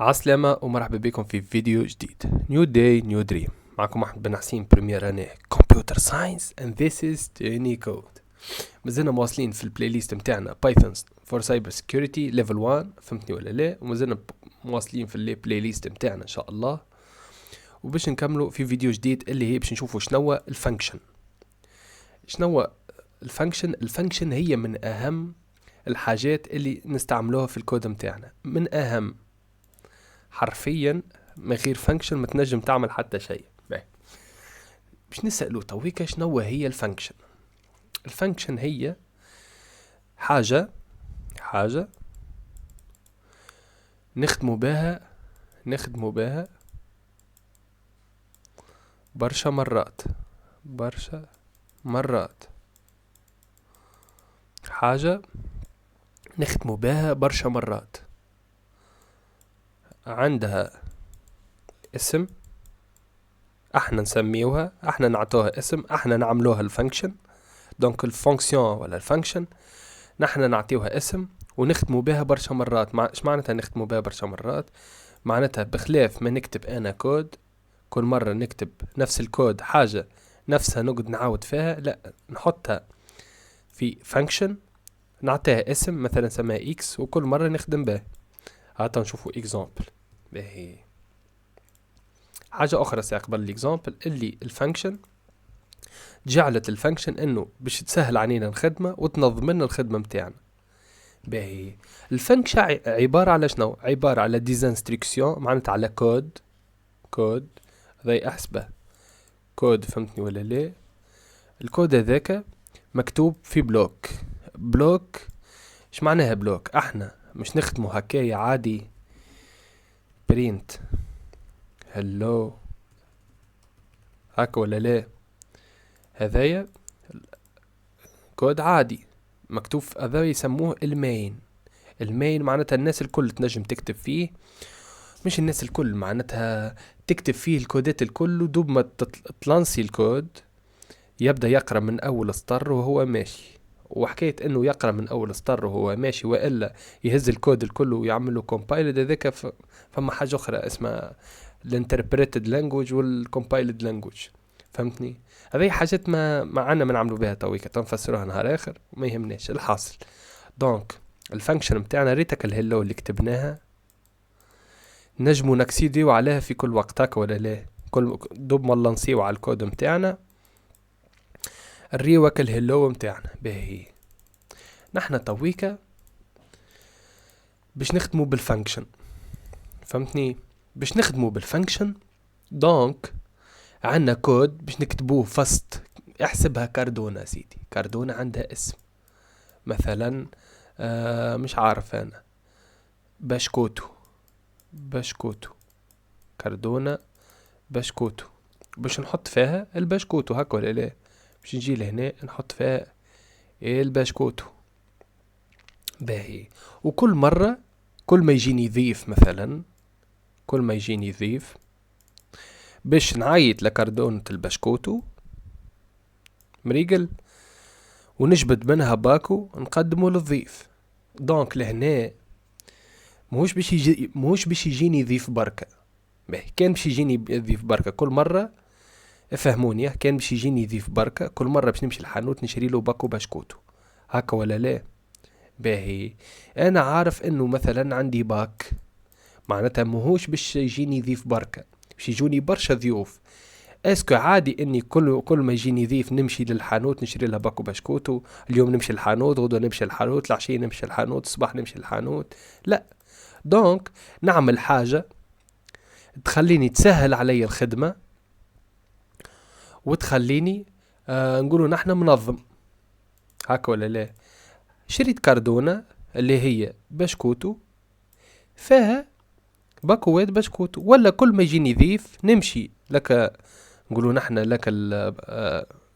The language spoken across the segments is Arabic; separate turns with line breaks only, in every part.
عسلامة ومرحبا بكم في فيديو جديد. New day, new dream. معكم أحمد بن حسين بريمير أنا Computer Science and this is Tiny Code. مازلنا مواصلين في البلاي ليست متاعنا Python for Cyber Security Level 1، فهمتني ولا لا؟ ومازلنا مواصلين في البلاي ليست متاعنا إن شاء الله، وباش نكملوا في فيديو جديد اللي هي باش نشوفوا شنو الفانكشن. شنو الفانكشن هي من أهم الحاجات اللي نستعملوها في الكود متاعنا، من أهم حرفيا. من غير فانكشن ما تنجم تعمل حتى شيء. باش نسألوا تويكا شنو هي الفانكشن. الفانكشن هي حاجة نخدموا بها برشا مرات حاجة نخدموا بها برشا مرات، عندها اسم احنا نسميوها، احنا نعطوها اسم، احنا نعملوها الفانكشن. دونك الفونكسيون ولا الفانكشن نحنا نعطيوها اسم ونخدموا بها برشا مرات. اش معناتها نخدموا بها برشا مرات؟ معناتها بخلاف ما نكتب انا كود كل مرة نكتب نفس الكود حاجة نفسها نقعد نعاود فيها، لا، نحطها في فانكشن نعطيها اسم، مثلا نسميها اكس، وكل مرة نخدم به. هاتا نشوفوا اكزامبل باهي. حاجة أخرى قبل الإكزامبل اللي الفانكشن جعلت الفانكشن إنه باش تسهل علينا الخدمة وتنظم لنا الخدمة متاعنا. باهي الفانكشن عبارة على شنو؟ عبارة على ديزانستركسيون، معناتها على كود ذي أحسبه كود، فهمتني ولا لا؟ الكود هذاك مكتوب في بلوك. ايش معناها بلوك؟ احنا مش نخدمه هكايا عادي برينت هلو هاك ولا لا؟ هذايا كود عادي مكتوب، هذا يسموه المين معناتها الناس الكل تنجم تكتب فيه، مش الناس الكل، معناتها تكتب فيه الكودات الكل، ودوب ما تلانسي الكود يبدأ يقرأ من أول سطر وهو ماشي. وحكاية انه يقرأ من أول سطر وهو ماشي وإلا يهز الكود الكل ويعمله كومبايلد، هذاك فما حاجة أخرى اسمها الانتربريتد لانجوج والكومبايلد لانجوج، فهمتني؟ هذه حاجات ما عنا ما نعملوا بها تويكا، تنفسروها نهار آخر وما يهمناش الحاصل. دونك الفانكشن متاعنا ريتك الهلو اللي كتبناها نجمو نكسيديو عليها في كل وقت، هكا ولا لا؟ كل دوب ما نلانسيو على الكود متاعنا الريوك الهلو متاعنا. باهي نحنا تويكا باش نخدمو بالفانكشن، فهمتني؟ باش نخدمو بالفانكشن دونك عنا كود باش نكتبوه فست. احسبها كاردونا سيدي، كاردونا عندها اسم مثلا مش عارف انا، باشكوتو كاردونا باشكوتو، باش نحط فيها الباشكوتو، هكا ولا لا؟ باش نجي لهنا نحط فيها الباشكوتو. باهي وكل مرة كل ما يجيني ضيف مثلا، باش نعيط لكاردونة البشكوتو مريقل ونجبد منها باكو نقدمه للضيف. دونك لهنا موش باش يجيني ضيف بركة. باهي كان باش يجيني ضيف بركة كل مرة، افهموني، كان باش يجيني ضيف بركة كل مرة باش نمشي الحانوت نشري له باكو بشكوتو، هكا ولا لا؟ باهي انا عارف انه مثلا عندي باك، معناتها مهوش باش يجيني ضيف بركة، باش يجوني برشا ضيوف. اسكو عادي اني كل ما يجيني ضيف نمشي للحانوت نشري له باكو بشكوتو؟ اليوم نمشي الحانوت، غدوه نمشي الحانوت، العشية نمشي الحانوت، الصباح نمشي الحانوت؟ لا. دونك نعمل حاجة تخليني تسهل علي الخدمة وتخليني نقولوا نحن منظم، هكا ولا لا؟ شريت كاردونة اللي هي بشكوتو فيها باكوات بشكوتو، ولا كل ما يجيني ضيف نمشي لك نقولوا نحن لك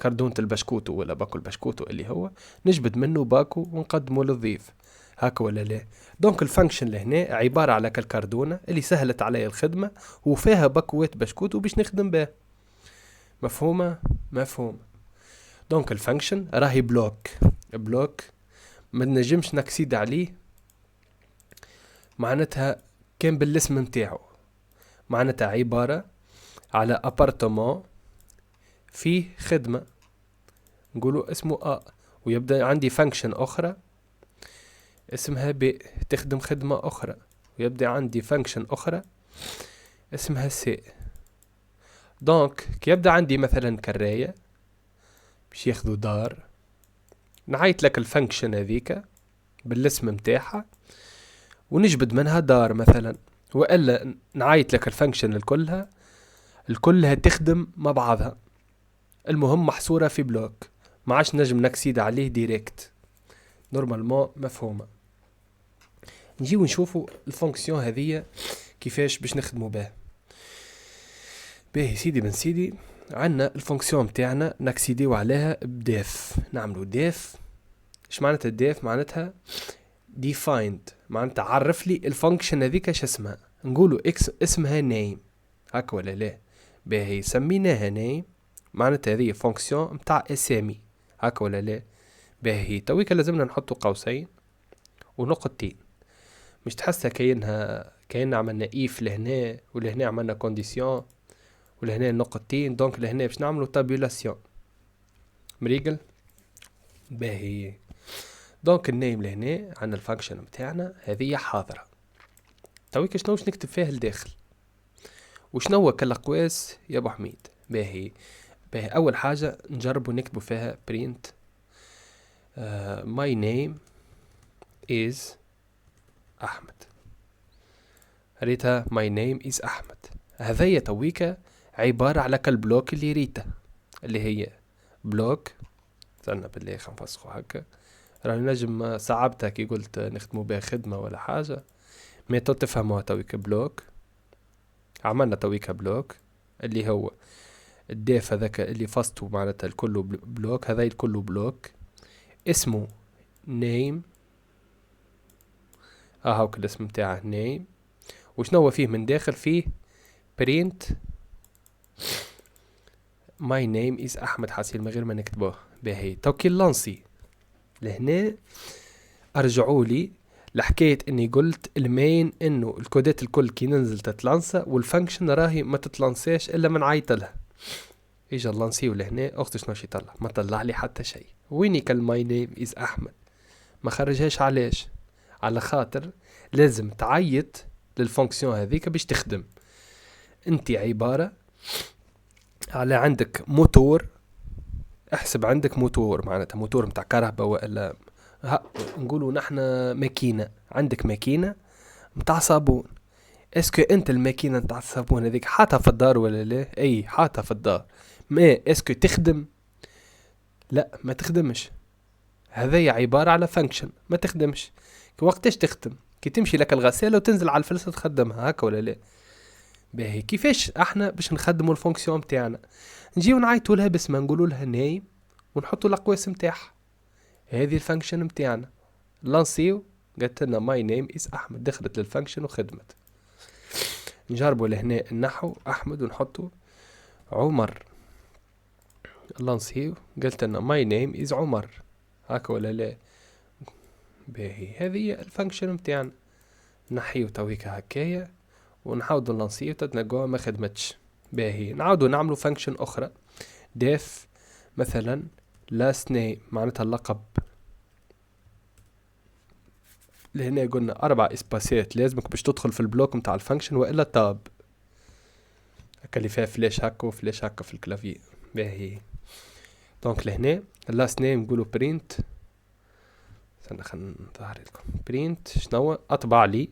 كاردونة البشكوتو ولا باكو البشكوتو اللي هو نجبد منه باكو ونقدمه للضيف، هكا ولا لا؟ دونك الفانكشن لهنا عبارة على كالكاردونة اللي سهلت علي الخدمة وفيها باكوات بشكوتو باش نخدم بها. مفهومة؟ دونك الفانكشن راهي بلوك ما نجمش نكسيد عليه، معناتها كان بالاسم متاعو، معناتها عبارة على ابارتمون فيه خدمة، نقولوا اسمه ويبدأ عندي فانكشن اخرى اسمها ب تخدم خدمة اخرى، ويبدأ عندي فانكشن اخرى اسمها سي. دونك كي يبدأ عندي مثلا كراية باش ياخذوا دار، نعيط لك الفانكشن هذيك بالاسم متاعها ونجبد منها دار مثلا، والا نعيط لك الفانكشن الكلها تخدم مع بعضها، المهم محصورة في بلوك، ما عادش نجم نكسيد عليه ديريكت، نورمالمون مفهومة. نجيو نشوفوا الفونكسيون هذية كيفاش باش نخدموا بها. باهي سيدي بن سيدي، عنا الفونكسيون متاعنا نكسيديو عليها بديف، نعملو ديف. ايش معناتها الديف؟ معناتها defined، معناتها عرف لي الفانكشن هذيك ايش اسمها. نقولوا اسمها name، هكا ولا لا؟ باهي سميناها name، معناتها هذه فانكسيون متاع اسامي، هكا ولا لا؟ باهي تويك لازمنا نحطوا قوسين ونقطتين، مش تحسها كأن عملنا ايف لهنا ولهنا عملنا كونديسيون ولهنا نقطتين، دونك لهنا باش نعملوا تابيلاسيون مريقل. باهي دونك النيم لهنا عندنا الفانكشن متاعنا هذه حاضرة. تويك شنو باش نكتب فيها الداخل وشنو كالاقواس يا ابو حميد؟ باهي اول حاجة نجربوا نكتبوا فيها print my name is احمد. ريتها my name is احمد، هذايا تويك عبارة على كالبلوك اللي ريته، اللي هي بلوك. استنى بالله خنفسخو هكا، راني نجم صعبتها كي قلت نخدموا بها خدمة ولا حاجة، ميتو تفهموها تويك بلوك. عملنا تويك بلوك اللي هو الديف هذاك اللي فصتو، معناتها الكل بلوك، هذا الكل بلوك اسمه نيم، هاوك الاسم متاعه نيم. وشنو فيه من داخل؟ فيه برينت ماي نيم از احمد حسين من غير ما نكتبوه. باهي توكي لانسي لهنا، ارجعوا لي لحكاية اني قلت المين انه الكودات الكل كي ننزل تتلانسى، والفانكشن راهي ما تتلانساش الا من عيطلها. اجا اللانسيو لهنا، اختي شنو يطلع؟ ما طلع لي حتى شيء. ويني ماي نيم از احمد؟ ما خرجهاش. علاش؟ على خاطر لازم تعيط للفونكسيون هذيك باش تخدم. انت عبارة على عندك موتور، احسب عندك موتور، معناتها موتور متاع كهرباء ولا نقولوا نحن ماكينة، عندك ماكينة متاع صابون. اسكو انت الماكينة متاع الصابون هذيك حاطها في الدار ولا لا؟ اي حاطها في الدار، ما اسكو تخدم؟ لا ما تخدمش. هذا عبارة على فانكشن ما تخدمش. وقتاش تخدم؟ كي تمشي لك الغسالة وتنزل على الفلسة تخدمها، هكا ولا لا؟ باهي كيفاش احنا باش نخدموا الفونكسيون متاعنا؟ نجيو نعيطوا لها باسمها، نقولوا لها نيم ونحطوا الاقواس متاعها، هذه الفانكشن متاعنا. لانسيو قالت لنا ماي نيم از احمد، دخلت للفانكشن وخدمت. نجربوا لهنا النحو احمد ونحطوا عمر. لانسيو قالت لنا ماي نيم از عمر، هكا ولا لا؟ باهي هذه الفانكشن متاعنا. نحيو تويكا هكايا ونعاودوا نلانسيو تتلقوها ما خدمتش. باهي نعاودوا نعملوا فانكشن اخرى ديف مثلا last name، معناتها اللقب. لهنا قلنا 4 اسباسات لازمك باش تدخل في البلوك متاع الفانكشن، والا تاب هكا اللي فيها فلاش هكا وفلاش هكا في الكلافي. باهي دونك لهنا last name نقولوا print، استنى خلينا نظهر لكم print شنو اطبع لي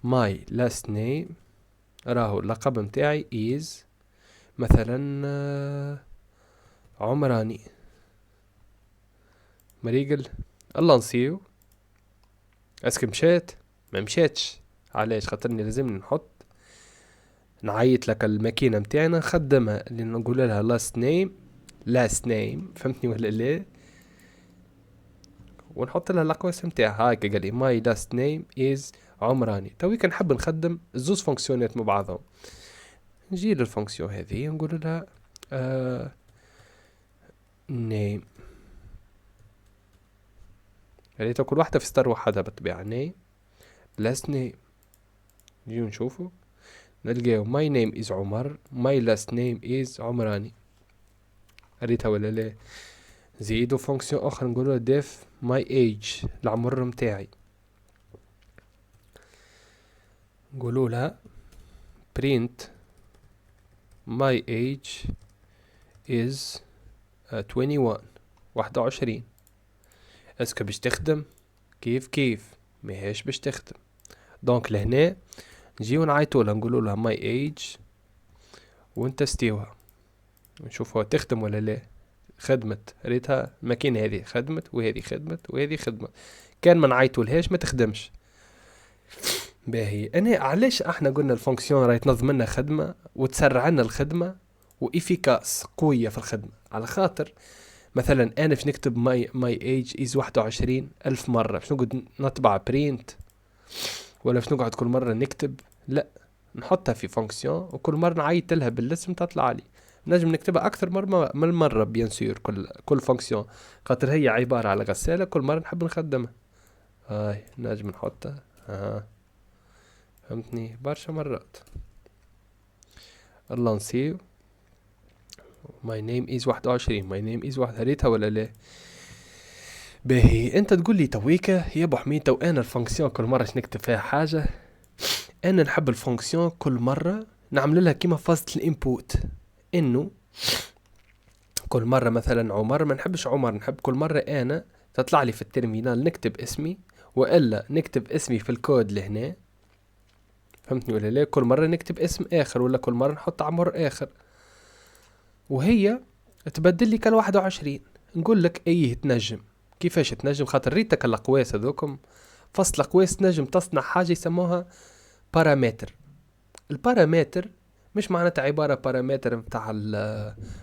my last name، راهو اللقب متاعي is مثلا عمراني مريقل. الله نسيو اسك مشات؟ ما مشاتش. علاش؟ خاطرني لازمني نعيط لك الماكينة متاعنا نخدمها، اللي نقول لها last name فهمتني ولا لا؟ ونحط لها الاقواس متاعها. هاكا قال لي my last name is عمراني. توي كنحب نخدم زوز فونكسيونات مع بعضهم. نجي للفونكسيون هذه نقول لها name، يعني كل واحدة في ستار وحدها بالطبيعة. name last name نجيو نشوفو نلقاو my name is عمر my last name is عمراني. قريتها ولا لا؟ زيدو فونكسيون اخرى نقولو def my age العمر متاعي، نقولو لها print my age is 21. اسكو باش تخدم؟ كيف ماهيش باش تخدم. دونك لهنا نجيو نعيطولها نقولو لها my age ونتستيوها نشوفها تخدم ولا لا. خدمت، ريتها الماكينة هذه خدمت وهذه خدمت وهذه خدمت. كان ما نعيطولهاش ما تخدمش. باهي انا علاش احنا قلنا الفونكسيون راهي تنظم لنا خدمه وتسرع لنا الخدمه وافيكاس قويه في الخدمه؟ على خاطر مثلا انا باش نكتب ماي ايج از 21 الف مره، باش نقعد نطبع برينت ولا باش نقعد كل مره نكتب؟ لا، نحطها في فونكسيون وكل مره نعيط لها بالاسم تطلع لي. نجم نكتبها اكثر من المره بيان سور كل فونكسيون، خاطر هي عباره على غساله كل مره نحب نخدمها. هاي نجم نحطها فهمتني برشا مرات. الله نسيو my name is 21 my name is هريتها ولا لا؟ باهي انت تقول لي تويكا يا ابو حميد تو انا الفونكسيون كل مره نكتب فيها حاجه، انا نحب الفونكسيون كل مره نعمل لها كيما فازة الانبوت، انه كل مره مثلا عمر ما نحبش عمر، نحب كل مره انا تطلع لي في الترمينال نكتب اسمي والا نكتب اسمي في الكود لهنا. فهمتني ولا لا؟ كل مرة نكتب اسم اخر ولا كل مرة نحط عمر اخر وهي تبدل لي كل 21. نقول لك ايه تنجم. كيفاش تنجم؟ خاطر ريتك الاقواس هذوكم فصل اقواس تنجم تصنع حاجة يسموها بارامتر. البارامتر مش معناتها عبارة بارامتر متاع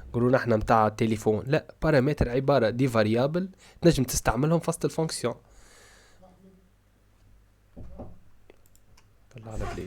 نقولوا نحنا متاع التليفون، لا، بارامتر عبارة دي فاريابل تنجم تستعملهم فصل الفونكسيون. طلع على بلي